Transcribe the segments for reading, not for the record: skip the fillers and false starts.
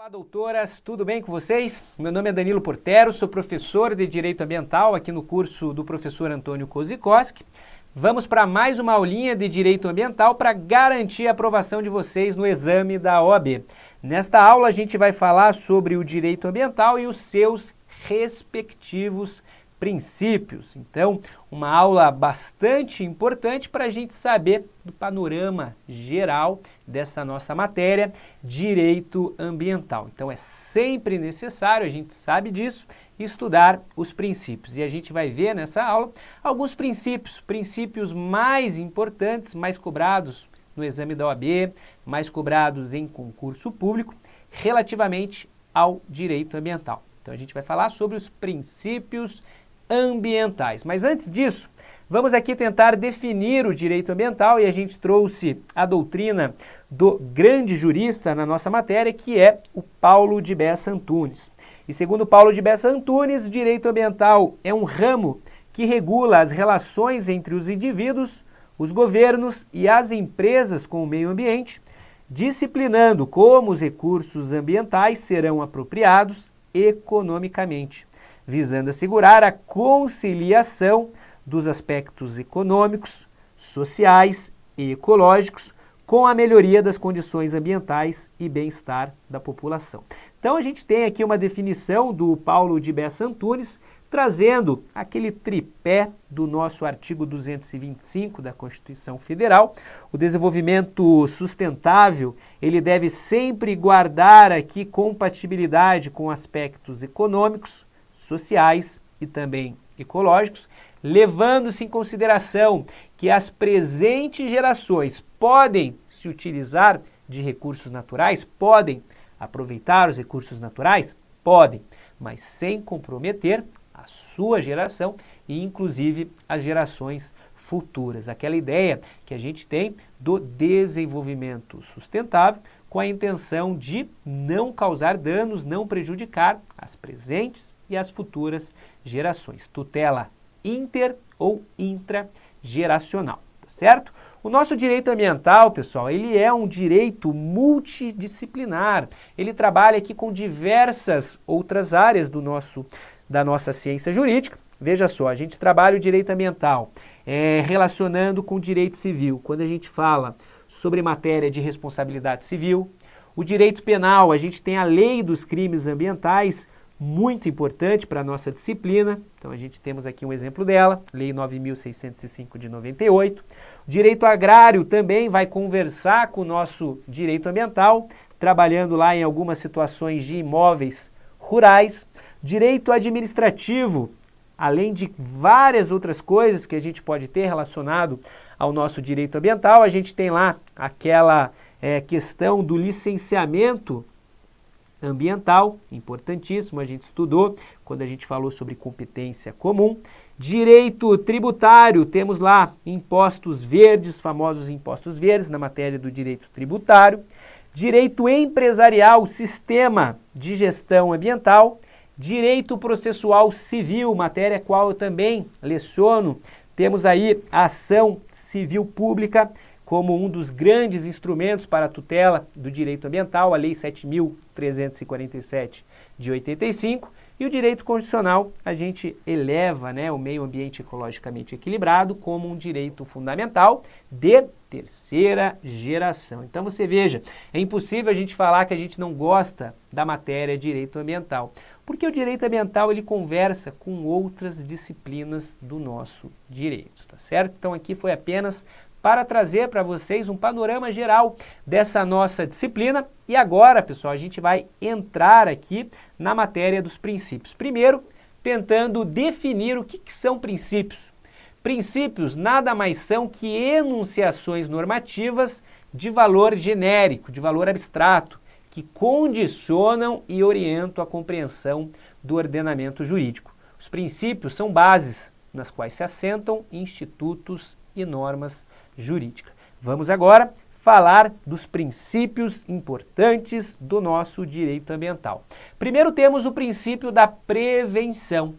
Olá, doutoras, tudo bem com vocês? Meu nome é Danilo Portero, sou professor de Direito Ambiental aqui no curso do professor Antônio Kozikoski. Vamos para mais uma aulinha de Direito Ambiental para garantir a aprovação de vocês no exame da OAB. Nesta aula a gente vai falar sobre o direito ambiental e os seus respectivos princípios. Então, uma aula bastante importante para a gente saber do panorama geral dessa nossa matéria, direito ambiental. Então, é sempre necessário, a gente sabe disso, estudar os princípios. E a gente vai ver nessa aula alguns princípios mais importantes, mais cobrados no exame da OAB, mais cobrados em concurso público, relativamente ao direito ambiental. Então, a gente vai falar sobre os princípios ambientais. Mas antes disso, vamos aqui tentar definir o direito ambiental e a gente trouxe a doutrina do grande jurista na nossa matéria, que é o Paulo de Bessa Antunes. E segundo Paulo de Bessa Antunes, o direito ambiental é um ramo que regula as relações entre os indivíduos, os governos e as empresas com o meio ambiente, disciplinando como os recursos ambientais serão apropriados economicamente, visando assegurar a conciliação dos aspectos econômicos, sociais e ecológicos com a melhoria das condições ambientais e bem-estar da população. Então a gente tem aqui uma definição do Paulo de Bessa Antunes, trazendo aquele tripé do nosso artigo 225 da Constituição Federal. O desenvolvimento sustentável, ele deve sempre guardar aqui compatibilidade com aspectos econômicos, sociais e também ecológicos, levando-se em consideração que as presentes gerações podem se utilizar de recursos naturais, podem aproveitar os recursos naturais, podem, mas sem comprometer a sua geração e inclusive as gerações futuras. Aquela ideia que a gente tem do desenvolvimento sustentável com a intenção de não causar danos, não prejudicar as presentes e as futuras gerações. Tutela inter ou intrageracional, tá certo? O nosso direito ambiental, pessoal, ele é um direito multidisciplinar. Ele trabalha aqui com diversas outras áreas da nossa ciência jurídica. Veja só, a gente trabalha o direito ambiental relacionando com o direito civil. Quando a gente fala sobre matéria de responsabilidade civil, o direito penal, a gente tem a lei dos crimes ambientais, muito importante para a nossa disciplina. Então a gente temos aqui um exemplo dela, Lei 9.605 de 98. O direito agrário também vai conversar com o nosso direito ambiental, trabalhando lá em algumas situações de imóveis rurais. Direito administrativo, além de várias outras coisas que a gente pode ter relacionado ao nosso direito ambiental, a gente tem lá aquela questão do licenciamento ambiental, importantíssimo, a gente estudou quando a gente falou sobre competência comum. Direito tributário, temos lá impostos verdes, famosos impostos verdes na matéria do direito tributário. Direito empresarial, sistema de gestão ambiental. Direito processual civil, matéria qual eu também leciono. Temos aí a ação civil pública como um dos grandes instrumentos para a tutela do direito ambiental, a Lei 7.347 de 85, e o direito constitucional, a gente eleva, o meio ambiente ecologicamente equilibrado como um direito fundamental de terceira geração. Então você veja, é impossível a gente falar que a gente não gosta da matéria direito ambiental, porque o direito ambiental ele conversa com outras disciplinas do nosso direito, tá certo? Então aqui foi apenas para trazer para vocês um panorama geral dessa nossa disciplina. E agora, pessoal, a gente vai entrar aqui na matéria dos princípios. Primeiro, tentando definir o que são princípios. Princípios nada mais são que enunciações normativas de valor genérico, de valor abstrato, que condicionam e orientam a compreensão do ordenamento jurídico. Os princípios são bases nas quais se assentam institutos e normas jurídicas. Vamos agora falar dos princípios importantes do nosso direito ambiental. Primeiro temos o princípio da prevenção.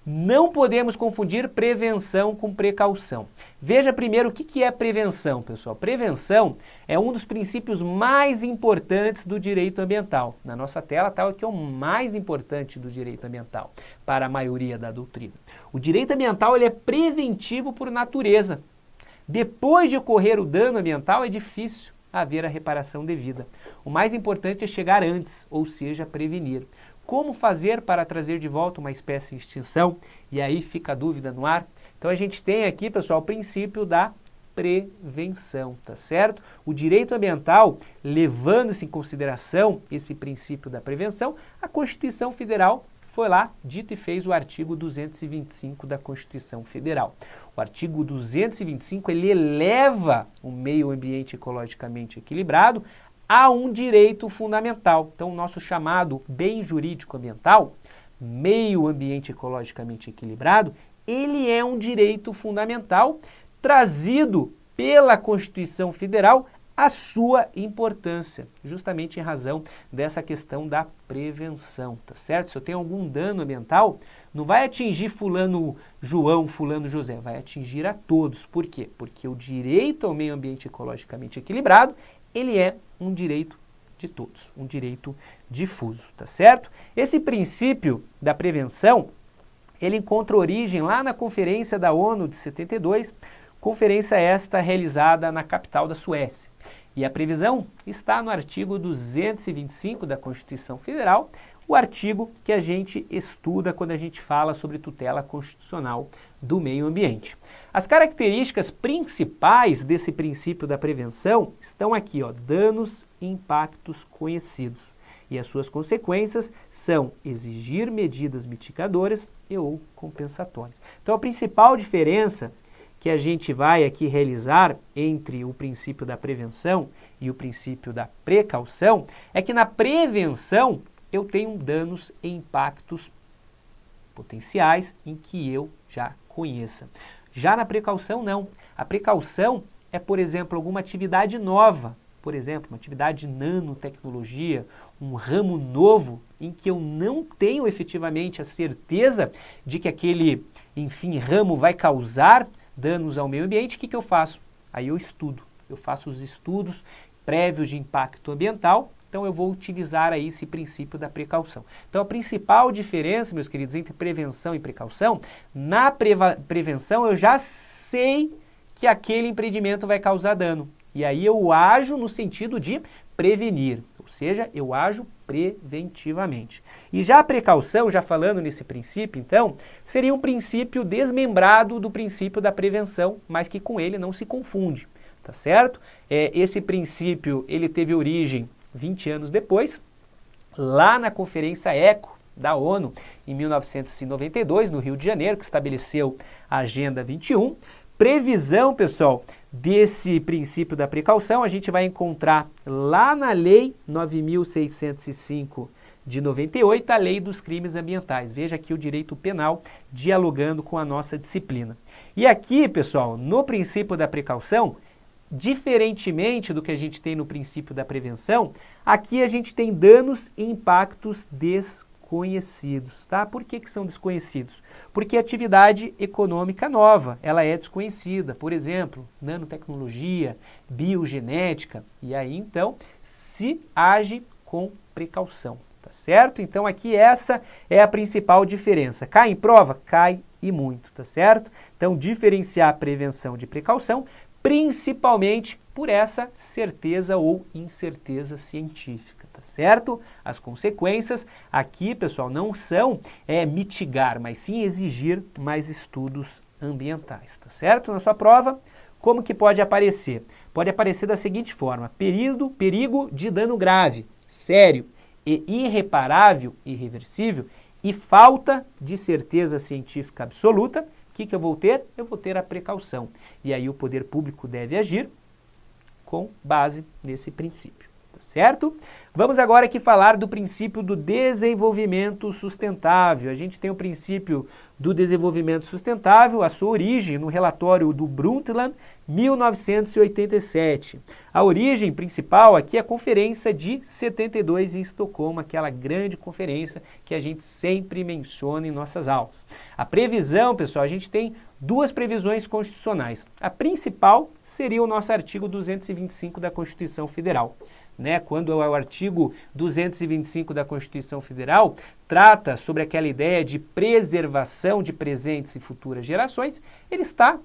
Não podemos confundir prevenção com precaução. Veja primeiro o que é prevenção, pessoal. Prevenção é um dos princípios mais importantes do direito ambiental. Na nossa tela está o que é o mais importante do direito ambiental para a maioria da doutrina. O direito ambiental ele é preventivo por natureza. Depois de ocorrer o dano ambiental é difícil haver a reparação devida. O mais importante é chegar antes, ou seja, prevenir. Como fazer para trazer de volta uma espécie em extinção? E aí fica a dúvida no ar. Então a gente tem aqui, pessoal, o princípio da prevenção, tá certo? O direito ambiental, levando-se em consideração esse princípio da prevenção, a Constituição Federal foi lá, dito e fez o artigo 225 da Constituição Federal. O artigo 225, ele eleva o meio ambiente ecologicamente equilibrado a um direito fundamental. Então, o nosso chamado bem jurídico ambiental, meio ambiente ecologicamente equilibrado, ele é um direito fundamental trazido pela Constituição Federal a sua importância, justamente em razão dessa questão da prevenção, tá certo? Se eu tenho algum dano ambiental, não vai atingir fulano João, fulano José, vai atingir a todos. Por quê? Porque o direito ao meio ambiente ecologicamente equilibrado, ele é um direito de todos, um direito difuso, tá certo? Esse princípio da prevenção, ele encontra origem lá na Conferência da ONU de 72, conferência esta realizada na capital da Suécia. E a previsão está no artigo 225 da Constituição Federal, o artigo que a gente estuda quando a gente fala sobre tutela constitucional do meio ambiente. As características principais desse princípio da prevenção estão aqui, ó, danos e impactos conhecidos. E as suas consequências são exigir medidas mitigadoras e ou compensatórias. Então a principal diferença que a gente vai aqui realizar entre o princípio da prevenção e o princípio da precaução é que na prevenção eu tenho danos e impactos potenciais em que eu já conheça. Já na precaução não. A precaução é, por exemplo, alguma atividade nova, por exemplo, uma atividade de nanotecnologia, um ramo novo em que eu não tenho efetivamente a certeza de que aquele, enfim, ramo vai causar danos ao meio ambiente. O que eu faço? Aí eu estudo, eu faço os estudos prévios de impacto ambiental, então eu vou utilizar aí esse princípio da precaução. Então a principal diferença, meus queridos, entre prevenção e precaução, na prevenção eu já sei que aquele empreendimento vai causar dano, e aí eu ajo no sentido de prevenir, ou seja, eu ajo preventivamente. E já a precaução, já falando nesse princípio, então, seria um princípio desmembrado do princípio da prevenção, mas que com ele não se confunde, tá certo? Esse princípio, ele teve origem 20 anos depois, lá na Conferência ECO da ONU, em 1992, no Rio de Janeiro, que estabeleceu a Agenda 21. Previsão, pessoal, desse princípio da precaução, a gente vai encontrar lá na Lei 9.605 de 98, a Lei dos Crimes Ambientais. Veja aqui o direito penal dialogando com a nossa disciplina. E aqui, pessoal, no princípio da precaução, diferentemente do que a gente tem no princípio da prevenção, aqui a gente tem danos e impactos desconhecidos, tá? Por que são desconhecidos? Porque a atividade econômica nova, ela é desconhecida, por exemplo, nanotecnologia, biogenética, e aí então se age com precaução, tá certo? Então aqui essa é a principal diferença. Cai em prova? Cai e muito, tá certo? Então diferenciar prevenção de precaução, principalmente por essa certeza ou incerteza científica, tá certo? As consequências aqui, pessoal, não são mitigar, mas sim exigir mais estudos ambientais, tá certo? Na sua prova, como que pode aparecer? Pode aparecer da seguinte forma: perigo de dano grave, sério e irreparável, irreversível, e falta de certeza científica absoluta. O que eu vou ter? Eu vou ter a precaução. E aí o poder público deve agir com base nesse princípio. tá certo? Vamos agora aqui falar do princípio do desenvolvimento sustentável. A gente tem o princípio do desenvolvimento sustentável, a sua origem no relatório do Brundtland, 1987. A origem principal aqui é a Conferência de 72 em Estocolmo, aquela grande conferência que a gente sempre menciona em nossas aulas. A previsão, pessoal, a gente tem duas previsões constitucionais. A principal seria o nosso artigo 225 da Constituição Federal. Quando o artigo 225 da Constituição Federal trata sobre aquela ideia de preservação de presentes e futuras gerações, ele está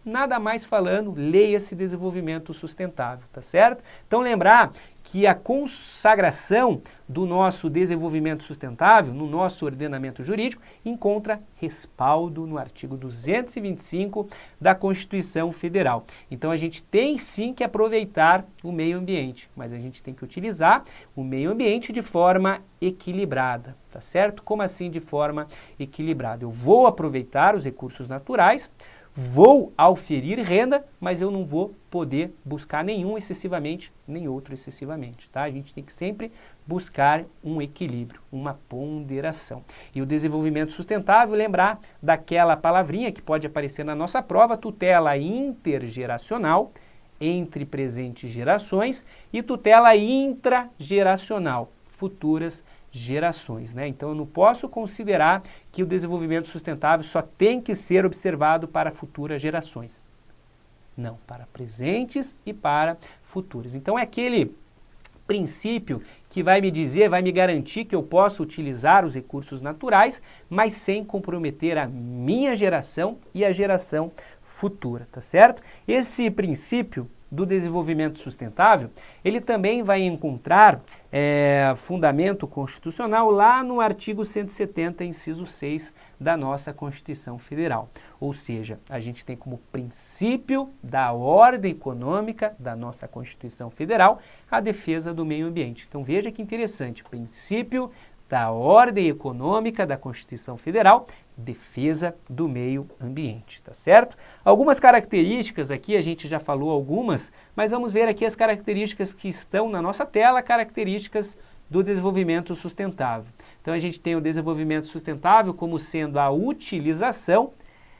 nada mais falando, leia-se desenvolvimento sustentável, tá certo? Então lembrar que a consagração do nosso desenvolvimento sustentável, no nosso ordenamento jurídico, encontra respaldo no artigo 225 da Constituição Federal. Então a gente tem sim que aproveitar o meio ambiente, mas a gente tem que utilizar o meio ambiente de forma equilibrada, tá certo? Como assim de forma equilibrada? Eu vou aproveitar os recursos naturais, vou auferir renda, mas eu não vou poder buscar nenhum excessivamente, nem outro excessivamente, tá? A gente tem que sempre buscar um equilíbrio, uma ponderação. E o desenvolvimento sustentável, lembrar daquela palavrinha que pode aparecer na nossa prova, tutela intergeracional entre presentes gerações e tutela intrageracional, futuras gerações, Então eu não posso considerar que o desenvolvimento sustentável só tem que ser observado para futuras gerações. Não, para presentes e para futuras. Então é aquele princípio que vai me dizer, vai me garantir que eu posso utilizar os recursos naturais, mas sem comprometer a minha geração e a geração futura, tá certo? Esse princípio do desenvolvimento sustentável, ele também vai encontrar fundamento constitucional lá no artigo 170, inciso 6 da nossa Constituição Federal. Ou seja, a gente tem como princípio da ordem econômica da nossa Constituição Federal a defesa do meio ambiente. Então veja que interessante, princípio da ordem econômica da Constituição Federal, defesa do meio ambiente, tá certo? Algumas características aqui, a gente já falou algumas, mas vamos ver aqui as características que estão na nossa tela, características do desenvolvimento sustentável. Então a gente tem o desenvolvimento sustentável como sendo a utilização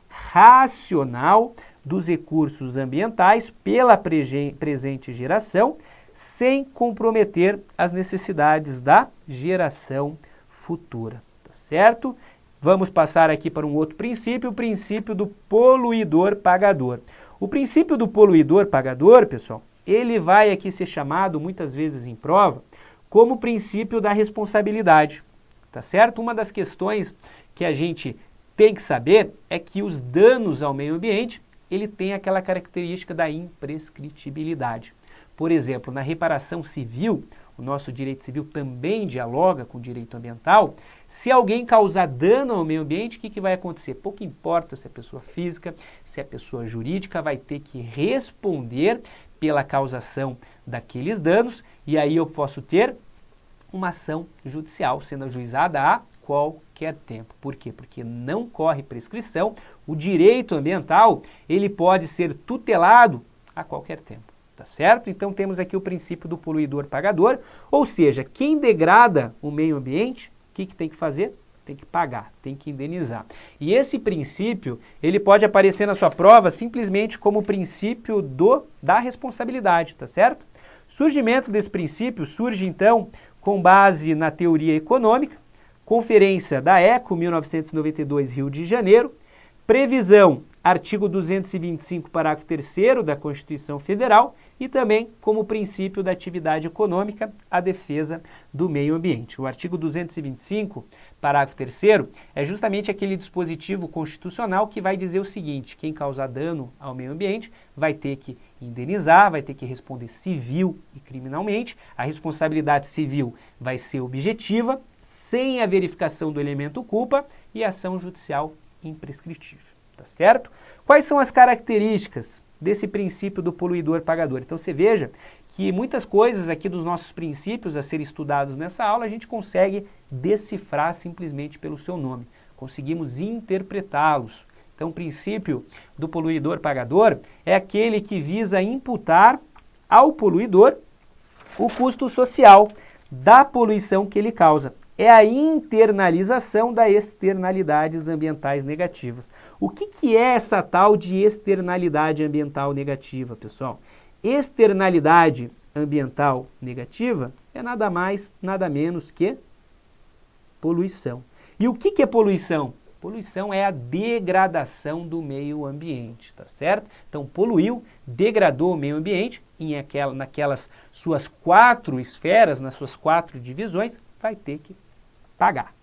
racional dos recursos ambientais pela presente geração, sem comprometer as necessidades da geração futura, tá certo? Vamos passar aqui para um outro princípio, o princípio do poluidor-pagador. O princípio do poluidor-pagador, pessoal, ele vai aqui ser chamado muitas vezes em prova como o princípio da responsabilidade, tá certo? Uma das questões que a gente tem que saber é que os danos ao meio ambiente, ele tem aquela característica da imprescritibilidade. Por exemplo, na reparação civil, o nosso direito civil também dialoga com o direito ambiental. Se alguém causar dano ao meio ambiente, o que vai acontecer? Pouco importa se é pessoa física, se é pessoa jurídica, vai ter que responder pela causação daqueles danos, e aí eu posso ter uma ação judicial sendo ajuizada a qualquer tempo. Por quê? Porque não corre prescrição, o direito ambiental ele pode ser tutelado a qualquer tempo. Tá certo? Então temos aqui o princípio do poluidor-pagador, ou seja, quem degrada o meio ambiente, o que tem que fazer? Tem que pagar, tem que indenizar. E esse princípio, ele pode aparecer na sua prova simplesmente como o princípio da responsabilidade, tá certo? Surgimento desse princípio surge então com base na teoria econômica, Conferência da ECO, 1992, Rio de Janeiro, previsão, artigo 225, parágrafo 3º da Constituição Federal e também como princípio da atividade econômica, a defesa do meio ambiente. O artigo 225, parágrafo 3º, é justamente aquele dispositivo constitucional que vai dizer o seguinte: quem causar dano ao meio ambiente vai ter que indenizar, vai ter que responder civil e criminalmente. A responsabilidade civil vai ser objetiva, sem a verificação do elemento culpa, e a ação judicial imprescritível, tá certo? Quais são as características desse princípio do poluidor-pagador? Então você veja que muitas coisas aqui dos nossos princípios a serem estudados nessa aula a gente consegue decifrar simplesmente pelo seu nome, conseguimos interpretá-los. Então o princípio do poluidor-pagador é aquele que visa imputar ao poluidor o custo social da poluição que ele causa. É a internalização das externalidades ambientais negativas. O que é essa tal de externalidade ambiental negativa, pessoal? Externalidade ambiental negativa é nada mais, nada menos que poluição. E o que é poluição? Poluição é a degradação do meio ambiente, tá certo? Então, poluiu, degradou o meio ambiente naquelas suas 4 esferas, nas suas 4 divisões, vai ter que pagar,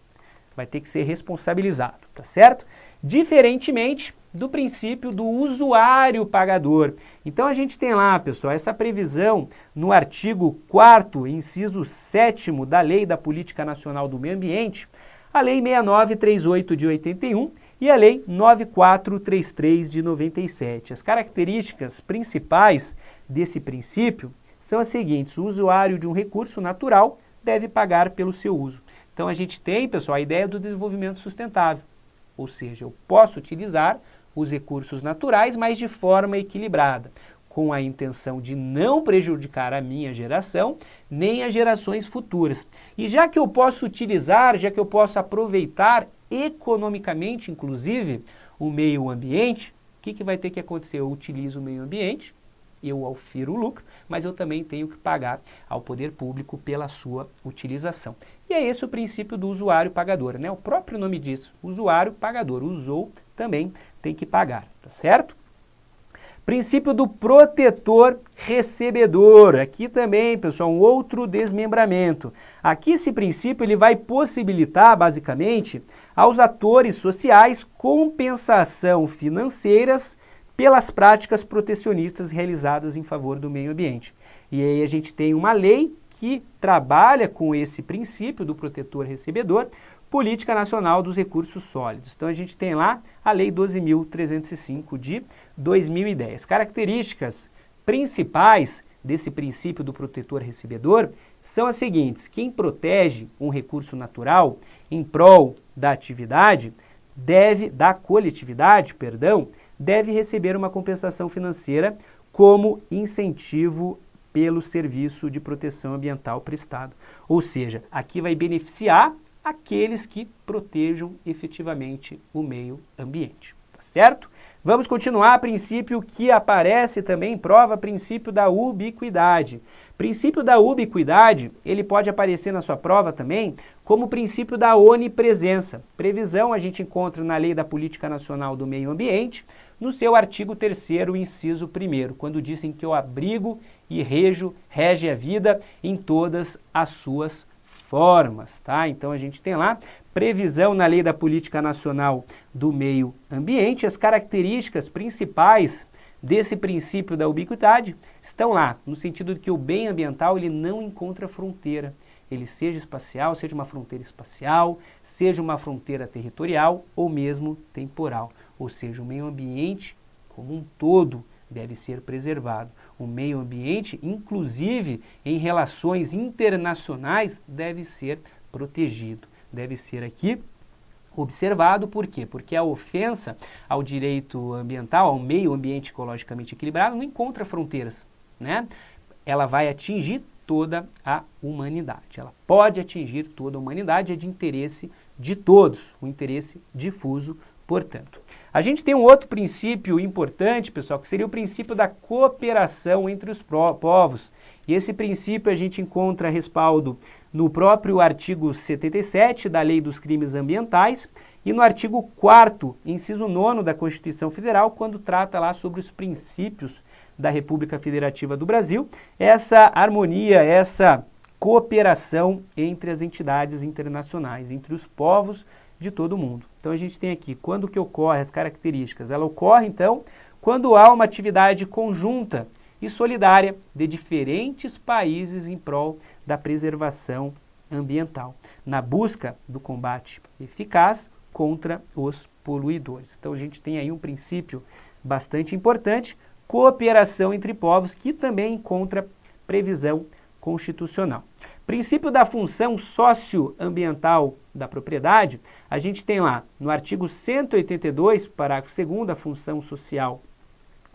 vai ter que ser responsabilizado, tá certo? Diferentemente do princípio do usuário pagador. Então a gente tem lá, pessoal, essa previsão no artigo 4º, inciso 7º da Lei da Política Nacional do Meio Ambiente, a Lei 6938 de 81 e a Lei 9433 de 97. As características principais desse princípio são as seguintes: o usuário de um recurso natural deve pagar pelo seu uso. Então a gente tem, pessoal, a ideia do desenvolvimento sustentável, ou seja, eu posso utilizar os recursos naturais, mas de forma equilibrada, com a intenção de não prejudicar a minha geração, nem as gerações futuras. E já que eu posso utilizar, já que eu posso aproveitar economicamente, inclusive, o meio ambiente, o que vai ter que acontecer? Eu utilizo o meio ambiente, eu aufiro o lucro, mas eu também tenho que pagar ao poder público pela sua utilização. E é esse o princípio do usuário pagador, né? O próprio nome diz, usuário pagador, usou também tem que pagar, tá certo? Princípio do protetor recebedor. Aqui também, pessoal, um outro desmembramento. Aqui esse princípio ele vai possibilitar, basicamente, aos atores sociais compensação financeiras pelas práticas protecionistas realizadas em favor do meio ambiente. E aí a gente tem uma lei que trabalha com esse princípio do protetor recebedor, Política Nacional dos Recursos Sólidos. Então a gente tem lá a Lei 12.305 de 2010. Características principais desse princípio do protetor recebedor são as seguintes: quem protege um recurso natural em prol da atividade da coletividade, deve receber uma compensação financeira como incentivo pelo serviço de proteção ambiental prestado. Ou seja, aqui vai beneficiar aqueles que protejam efetivamente o meio ambiente, tá certo? Vamos continuar. Princípio que aparece também em prova, princípio da ubiquidade. Princípio da ubiquidade, ele pode aparecer na sua prova também como princípio da onipresença. Previsão a gente encontra na Lei da Política Nacional do Meio Ambiente, no seu artigo 3º, inciso 1º, quando dizem que eu abrigo e rege a vida em todas as suas formas, tá? Então a gente tem lá previsão na Lei da Política Nacional do Meio Ambiente. As características principais desse princípio da ubiquidade estão lá, no sentido de que o bem ambiental ele não encontra fronteira. Ele seja espacial, seja uma fronteira espacial, seja uma fronteira territorial ou mesmo temporal. Ou seja, o meio ambiente como um todo deve ser preservado. O meio ambiente, inclusive em relações internacionais, deve ser protegido. Deve ser aqui observado. Por quê? Porque a ofensa ao direito ambiental, ao meio ambiente ecologicamente equilibrado, não encontra fronteiras, né? Ela vai atingir toda a humanidade. Ela pode atingir toda a humanidade, é de interesse de todos, o interesse difuso, portanto. A gente tem um outro princípio importante, pessoal, que seria o princípio da cooperação entre os povos. E esse princípio a gente encontra respaldo no próprio artigo 77 da Lei dos Crimes Ambientais e no artigo 4º, inciso 9º da Constituição Federal, quando trata lá sobre os princípios da República Federativa do Brasil, essa harmonia, essa cooperação entre as entidades internacionais, entre os povos de todo o mundo. Então a gente tem aqui, quando que ocorre as características? Ela ocorre, então, quando há uma atividade conjunta e solidária de diferentes países em prol da preservação ambiental, na busca do combate eficaz contra os poluidores. Então a gente tem aí um princípio bastante importante, cooperação entre povos, que também encontra previsão constitucional. Princípio da função socioambiental da propriedade, a gente tem lá no artigo 182, parágrafo 2º, a função social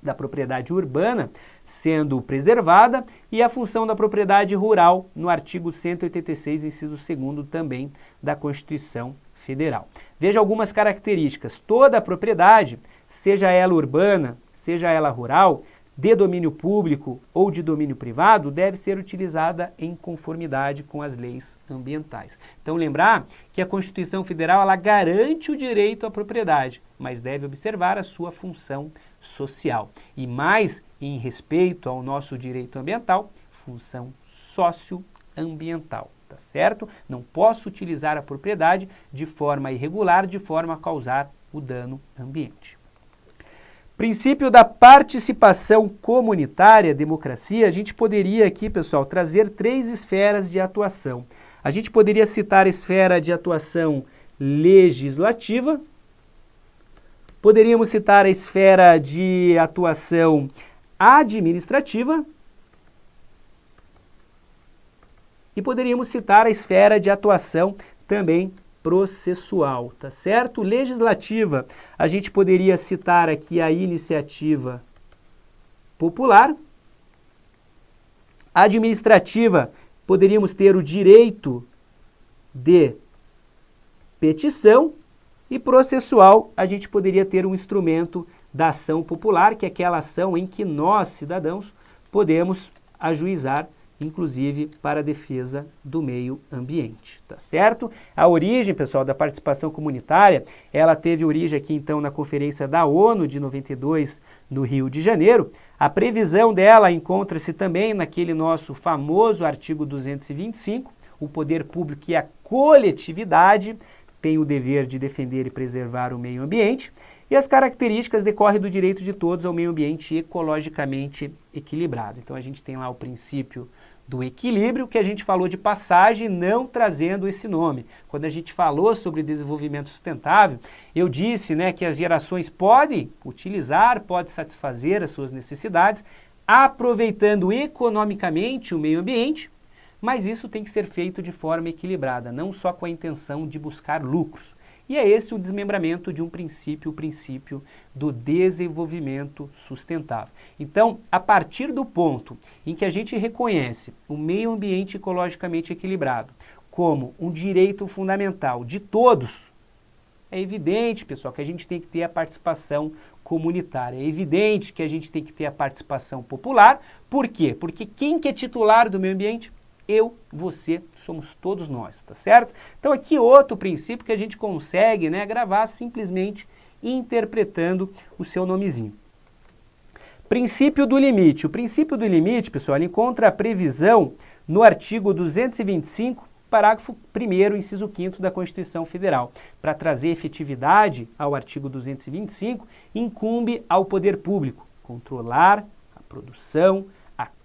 da propriedade urbana sendo preservada e a função da propriedade rural no artigo 186, inciso 2º também da Constituição Federal. Veja algumas características. Toda a propriedade, seja ela urbana, seja ela rural, de domínio público ou de domínio privado, deve ser utilizada em conformidade com as leis ambientais. Então, lembrar que a Constituição Federal ela garante o direito à propriedade, mas deve observar a sua função social. E mais em respeito ao nosso direito ambiental, função socioambiental, tá certo? Não posso utilizar a propriedade de forma irregular, de forma a causar o dano ambiente. Princípio da participação comunitária, democracia, a gente poderia aqui, pessoal, trazer 3 esferas de atuação. A gente poderia citar a esfera de atuação legislativa, poderíamos citar a esfera de atuação administrativa e poderíamos citar a esfera de atuação também processual, tá certo? Legislativa, a gente poderia citar aqui a iniciativa popular. Administrativa, poderíamos ter o direito de petição. E processual, a gente poderia ter um instrumento da ação popular, que é aquela ação em que nós, cidadãos, podemos ajuizar, inclusive para a defesa do meio ambiente, tá certo? A origem, pessoal, da participação comunitária, ela teve origem aqui, então, na Conferência da ONU de 92, no Rio de Janeiro. A previsão dela encontra-se também naquele nosso famoso artigo 225, o poder público e a coletividade têm o dever de defender e preservar o meio ambiente, e as características decorrem do direito de todos ao meio ambiente ecologicamente equilibrado. Então a gente tem lá o princípio do equilíbrio, que a gente falou de passagem, não trazendo esse nome. Quando a gente falou sobre desenvolvimento sustentável, eu disse, né, que as gerações podem utilizar, podem satisfazer as suas necessidades, aproveitando economicamente o meio ambiente, mas isso tem que ser feito de forma equilibrada, não só com a intenção de buscar lucros. E é esse o desmembramento de um princípio, o princípio do desenvolvimento sustentável. Então, a partir do ponto em que a gente reconhece o meio ambiente ecologicamente equilibrado como um direito fundamental de todos, é evidente, pessoal, que a gente tem que ter a participação comunitária. É evidente que a gente tem que ter a participação popular. Por quê? Porque quem que é titular do meio ambiente? Eu, você, somos todos nós, tá certo? Então aqui outro princípio que a gente consegue, né, gravar simplesmente interpretando o seu nomezinho. Princípio do limite. O princípio do limite, pessoal, ele encontra a previsão no artigo 225, parágrafo 1º, inciso 5º da Constituição Federal. Para trazer efetividade ao artigo 225, incumbe ao poder público controlar a produção,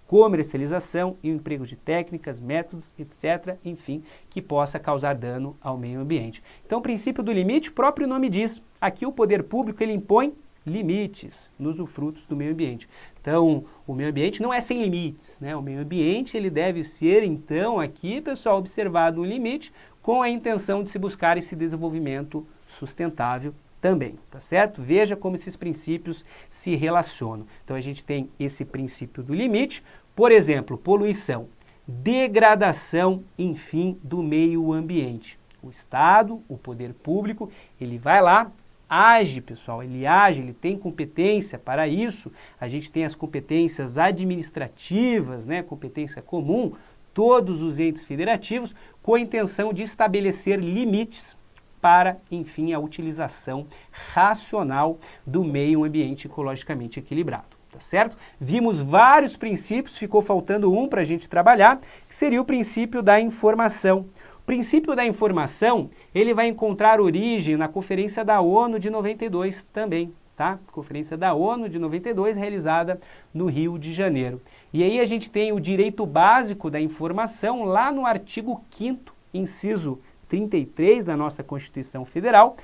comercialização e o emprego de técnicas, métodos, etc., enfim, que possa causar dano ao meio ambiente. Então, o princípio do limite, o próprio nome diz, aqui o poder público ele impõe limites nos usufrutos do meio ambiente. Então, o meio ambiente não é sem limites, né? O meio ambiente ele deve ser, então, aqui, pessoal, observado um limite com a intenção de se buscar esse desenvolvimento sustentável também, tá certo? Veja como esses princípios se relacionam. Então, a gente tem esse princípio do limite, por exemplo, poluição, degradação, enfim, do meio ambiente. O Estado, o poder público, ele vai lá, age, pessoal, ele tem competência para isso. A gente tem as competências administrativas, né, competência comum, todos os entes federativos, com a intenção de estabelecer limites para, enfim, a utilização racional do meio ambiente ecologicamente equilibrado, tá certo? Vimos vários princípios, ficou faltando um para a gente trabalhar, que seria o princípio da informação. O princípio da informação, ele vai encontrar origem na Conferência da ONU de 92 também, tá? Conferência da ONU de 92, realizada no Rio de Janeiro. E aí a gente tem o direito básico da informação lá no artigo 5º, inciso 33 da nossa Constituição Federal.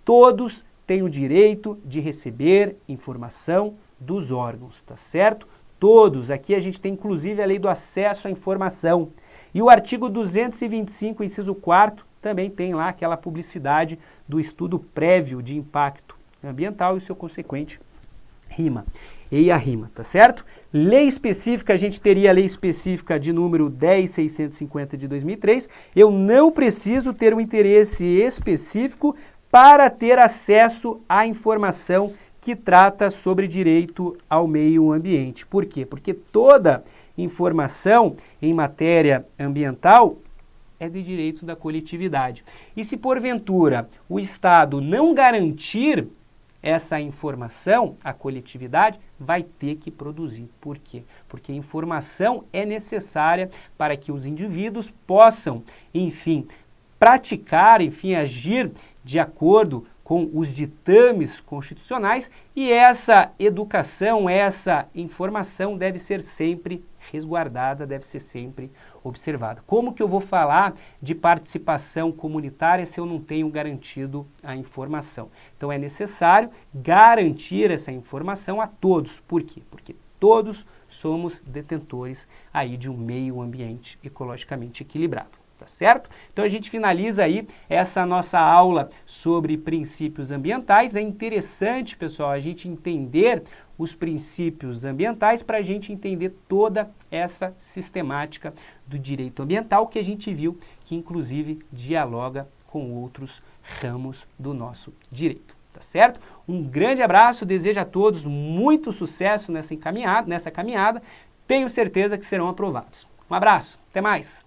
Todos têm o direito de receber informação dos órgãos, tá certo? Todos. Aqui a gente tem inclusive a lei do acesso à informação. E o artigo 225, inciso 4º, também tem lá aquela publicidade do estudo prévio de impacto ambiental e o seu consequente RIMA. e a rima, tá certo? Lei específica, a gente teria a lei específica de número 10.650 de 2003. Eu não preciso ter um interesse específico para ter acesso à informação que trata sobre direito ao meio ambiente. Por quê? Porque toda informação em matéria ambiental é de direito da coletividade. E se porventura o Estado não garantir essa informação, a coletividade vai ter que produzir. Por quê? Porque a informação é necessária para que os indivíduos possam, enfim, praticar, enfim, agir de acordo com os ditames constitucionais, e essa educação, essa informação deve ser sempre resguardada, deve ser sempre observada. Como que eu vou falar de participação comunitária se eu não tenho garantido a informação? Então é necessário garantir essa informação a todos. Por quê? Porque todos somos detentores aí de um meio ambiente ecologicamente equilibrado. Tá certo? Então a gente finaliza aí essa nossa aula sobre princípios ambientais. É interessante, pessoal, a gente entender os princípios ambientais para a gente entender toda essa sistemática do direito ambiental que a gente viu que inclusive dialoga com outros ramos do nosso direito. Tá certo? Um grande abraço, desejo a todos muito sucesso nessa caminhada. Tenho certeza que serão aprovados. Um abraço, até mais!